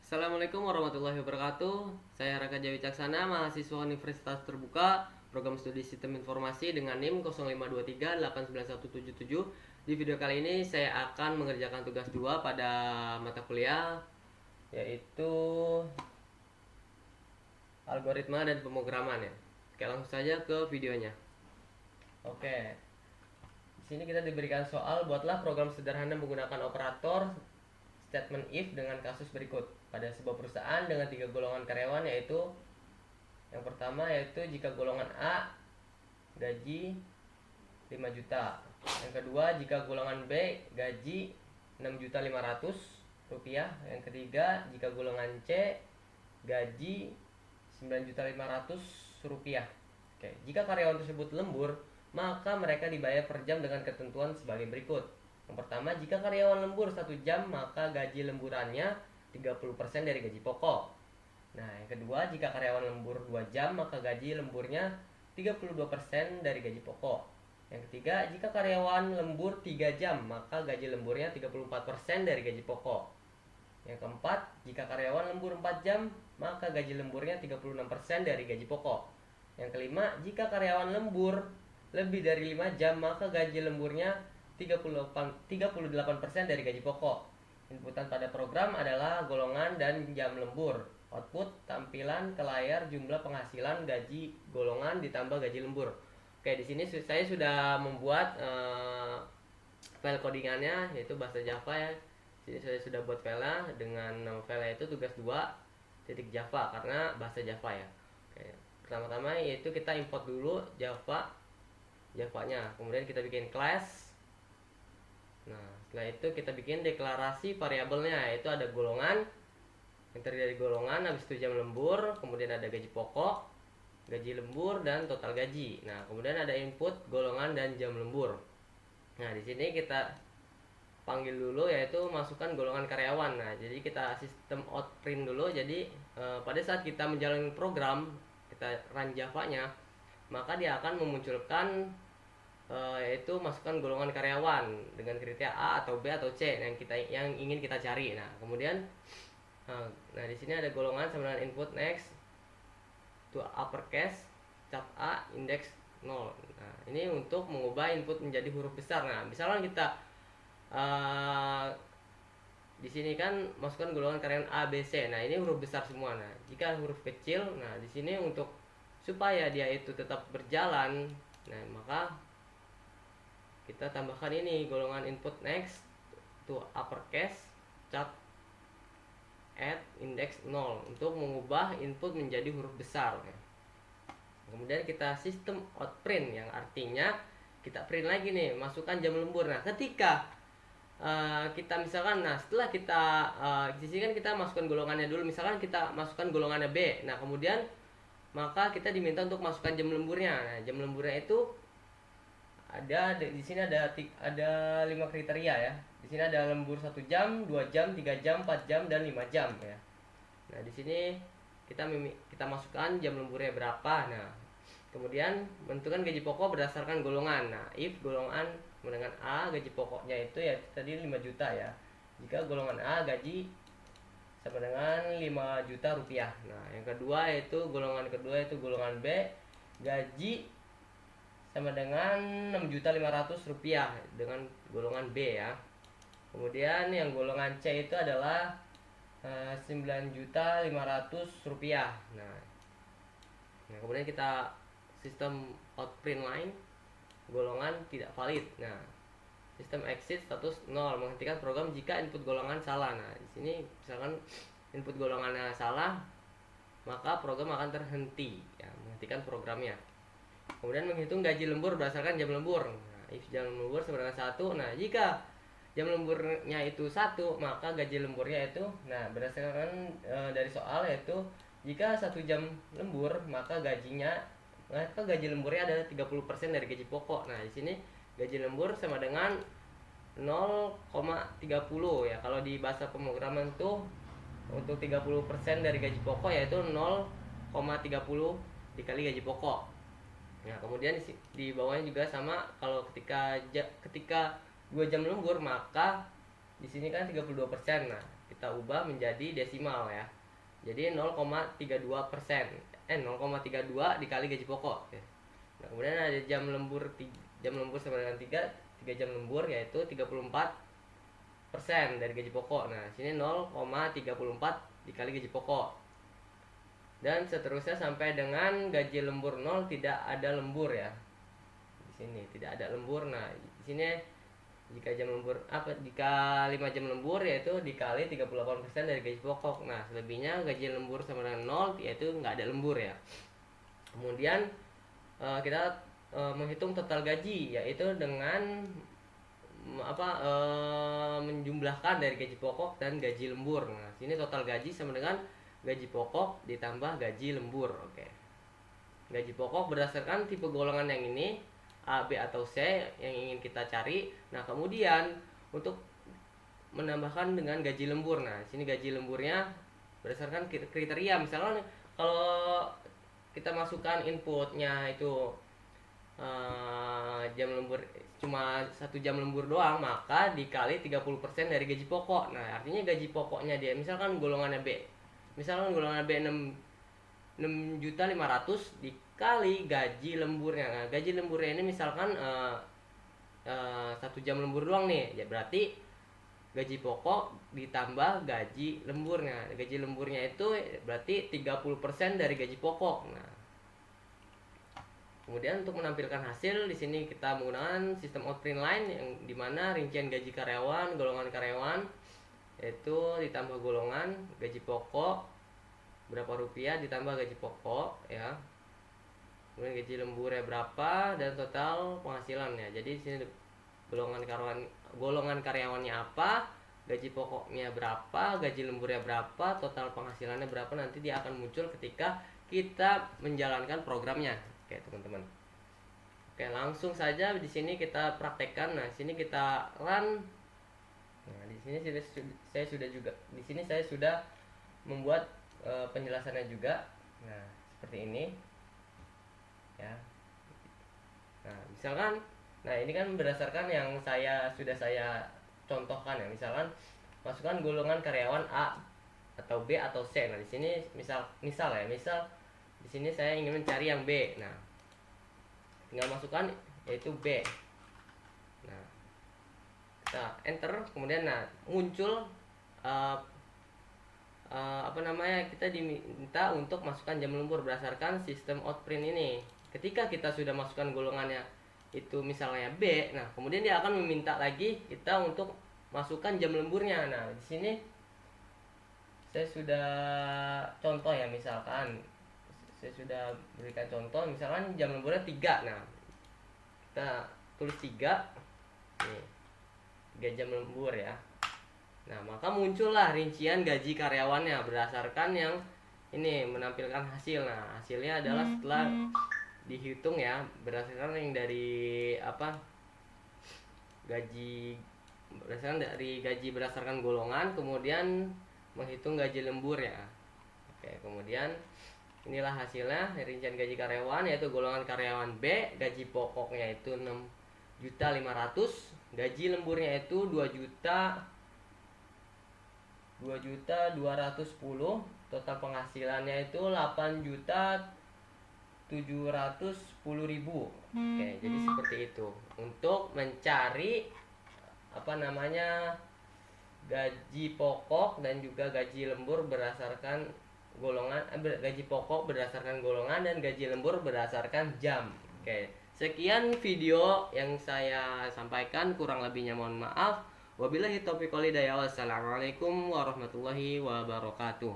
Assalamualaikum warahmatullahi wabarakatuh. Saya Raka Jawi Caksana, mahasiswa Universitas Terbuka, program studi Sistem Informasi dengan NIM 0523891177. Di video kali ini saya akan mengerjakan tugas 2 pada mata kuliah yaitu algoritma dan pemrograman ya. Oke, langsung saja ke videonya. Oke. Di sini kita diberikan soal, buatlah program sederhana menggunakan operator statement if dengan kasus berikut. Pada sebuah perusahaan dengan 3 golongan karyawan, yaitu yang pertama yaitu jika golongan A gaji 5 juta. Yang kedua jika golongan B gaji 6.500.000 rupiah. Yang ketiga jika golongan C gaji 9.500.000 rupiah. Oke, jika karyawan tersebut lembur, maka mereka dibayar per jam dengan ketentuan sebagai berikut. Yang pertama, jika karyawan lembur 1 jam, maka gaji lemburannya 30% dari gaji pokok. Nah, yang kedua, jika karyawan lembur 2 jam, maka gaji lemburnya 32% dari gaji pokok. Yang ketiga, jika karyawan lembur 3 jam, maka gaji lemburnya 34% dari gaji pokok. Yang keempat, jika karyawan lembur 4 jam, maka gaji lemburnya 36% dari gaji pokok. Yang kelima, jika karyawan lembur lebih dari 5 jam, maka gaji lemburnya 38% dari gaji pokok. Inputan pada program adalah golongan dan jam lembur. Output tampilan ke layar jumlah penghasilan gaji golongan ditambah gaji lembur. Oke, di sini saya sudah membuat file codingannya, yaitu bahasa Java ya. Sini saya sudah buat filenya dengan nama filenya itu tugas 2.java karena bahasa Java ya. Oke, pertama-tama yaitu kita import dulu Javanya, kemudian kita bikin class. Nah, setelah itu kita bikin deklarasi variabelnya, yaitu ada golongan yang terdiri dari golongan, habis itu jam lembur, kemudian ada gaji pokok, gaji lembur, dan total gaji. Nah, kemudian ada input golongan dan jam lembur. Nah, di sini kita panggil dulu, yaitu masukkan golongan karyawan. Nah, jadi kita sistem out print dulu. Jadi pada saat kita menjalankan program, kita run Javanya, maka dia akan memunculkan yaitu masukkan golongan karyawan dengan kriteria A atau B atau C yang ingin kita cari. Nah, kemudian di sini ada golongan sama dengan input next to uppercase cat A index 0. Nah, ini untuk mengubah input menjadi huruf besar. Nah, misalkan kita di sini kan masukkan golongan karyawan A, B, C. Nah, ini huruf besar semua. Nah, jika huruf kecil, nah di sini untuk supaya dia itu tetap berjalan, nah maka kita tambahkan ini golongan input next to uppercase cat at index 0 untuk mengubah input menjadi huruf besar. Kemudian kita sistem out print yang artinya kita print lagi nih, masukkan jam lembur. Nah, ketika kita misalkan, nah setelah kita di sini kan kita masukkan golongannya dulu, misalkan kita masukkan golongannya B. Nah, kemudian maka kita diminta untuk masukkan jam lemburnya. Nah, jam lemburnya itu ada di sini ada 5 kriteria ya. Di sini ada lembur 1 jam, 2 jam, 3 jam, 4 jam, dan 5 jam ya. Nah, di sini kita masukkan jam lemburnya berapa. Nah, kemudian menentukan gaji pokok berdasarkan golongan. Nah, if golongan dengan A gaji pokoknya itu ya tadi 5 juta ya. Jika golongan A gaji sama dengan 5 juta rupiah. Nah, yang kedua yaitu golongan golongan B gaji sama dengan 6.500.000 dengan golongan B ya. Kemudian yang golongan C itu adalah 9.500.000. Nah, kemudian kita sistem outprint line golongan tidak valid. Nah, sistem exit status 0 menghentikan program jika input golongan salah. Nah, di sini misalkan input golongannya salah, maka program akan terhenti ya, menghentikan programnya. Kemudian menghitung gaji lembur berdasarkan jam lembur. Nah, if jam lembur sama dengan 1. Nah, jika jam lemburnya itu 1, maka gaji lemburnya itu berdasarkan dari soal yaitu jika 1 jam lembur, maka gaji lemburnya adalah 30% dari gaji pokok. Nah, di sini gaji lembur sama dengan 0,30 ya. Kalau di bahasa pemrograman tuh untuk 30% dari gaji pokok yaitu 0,30 dikali gaji pokok. Nah, kemudian di bawahnya juga sama, kalau ketika 2 jam lembur maka di sini kan 32%. Nah, kita ubah menjadi desimal ya. Jadi 0,32%. 0,32 dikali gaji pokok. Oke. Nah, kemudian ada jam lembur sama dengan 3 jam lembur yaitu 34% dari gaji pokok. Nah, sini 0,34 dikali gaji pokok. Dan seterusnya sampai dengan gaji lembur 0 tidak ada lembur ya. Di sini tidak ada lembur. Nah, di sini jika 5 jam lembur yaitu dikali 38% dari gaji pokok. Nah, selebihnya gaji lembur sama dengan 0 yaitu nggak ada lembur ya. Kemudian kita menghitung total gaji yaitu dengan menjumlahkan dari gaji pokok dan gaji lembur. Nah, sini total gaji sama dengan gaji pokok ditambah gaji lembur. Oke. Gaji pokok berdasarkan tipe golongan yang ini A, B atau C yang ingin kita cari. Nah, kemudian untuk menambahkan dengan gaji lembur. Nah, sini gaji lemburnya berdasarkan kriteria. Misalkan kalau kita masukkan inputnya itu jam lembur cuma 1 jam lembur doang, maka dikali 30% dari gaji pokok. Nah, artinya gaji pokoknya dia misalkan golongannya B. Misalkan golongan B 6.500.000 dikali gaji lemburnya. Nah, gaji lemburnya ini misalkan 1 jam lembur doang nih. Ya berarti gaji pokok ditambah gaji lemburnya. Gaji lemburnya itu berarti 30% dari gaji pokok. Nah, kemudian untuk menampilkan hasil di sini kita menggunakan sistem outprint line yang dimana rincian gaji karyawan, golongan karyawan yaitu ditambah golongan gaji pokok berapa rupiah ditambah gaji pokok ya. Kemudian gaji lemburnya berapa dan total penghasilannya. Jadi di sini golongan karyawannya apa, gaji pokoknya berapa, gaji lemburnya berapa, total penghasilannya berapa, nanti dia akan muncul ketika kita menjalankan programnya. Oke, teman-teman. Oke, langsung saja di sini kita praktekkan. Nah, sini kita run. Nah, di sini saya sudah membuat penjelasannya juga. Nah, seperti ini. Ya. Nah, misalkan ini kan berdasarkan yang sudah saya contohkan ya. Misalkan masukkan golongan karyawan A atau B atau C. Nah, di sini misal di sini saya ingin mencari yang B. Nah, tinggal masukkan yaitu B. Nah, kita enter, kemudian muncul kita diminta untuk masukkan jam lembur berdasarkan sistem outprint ini. Ketika kita sudah masukkan golongannya itu misalnya B, nah kemudian dia akan meminta lagi kita untuk masukkan jam lemburnya. Nah, di sini saya sudah contoh ya, misalkan saya sudah berikan contoh, misalkan jam lemburnya 3. Nah, kita tulis 3 nih, 3 jam lembur ya. Nah, maka muncullah rincian gaji karyawannya berdasarkan yang ini menampilkan hasil. Nah, hasilnya adalah setelah dihitung ya berdasarkan yang dari gaji berdasarkan golongan, kemudian menghitung gaji lembur ya. Oke, kemudian inilah hasilnya rincian gaji karyawan yaitu golongan karyawan B, gaji pokoknya itu 6.500.000, gaji lemburnya itu 2.210.000, total penghasilannya itu 8.710.000. Oke, jadi seperti itu untuk mencari gaji pokok dan juga gaji lembur berdasarkan golongan, gaji pokok berdasarkan golongan dan gaji lembur berdasarkan jam. Oke, sekian video yang saya sampaikan, kurang lebihnya mohon maaf. Wabillahi taufiq wal hidayah. Wassalamualaikum warahmatullahi wabarakatuh.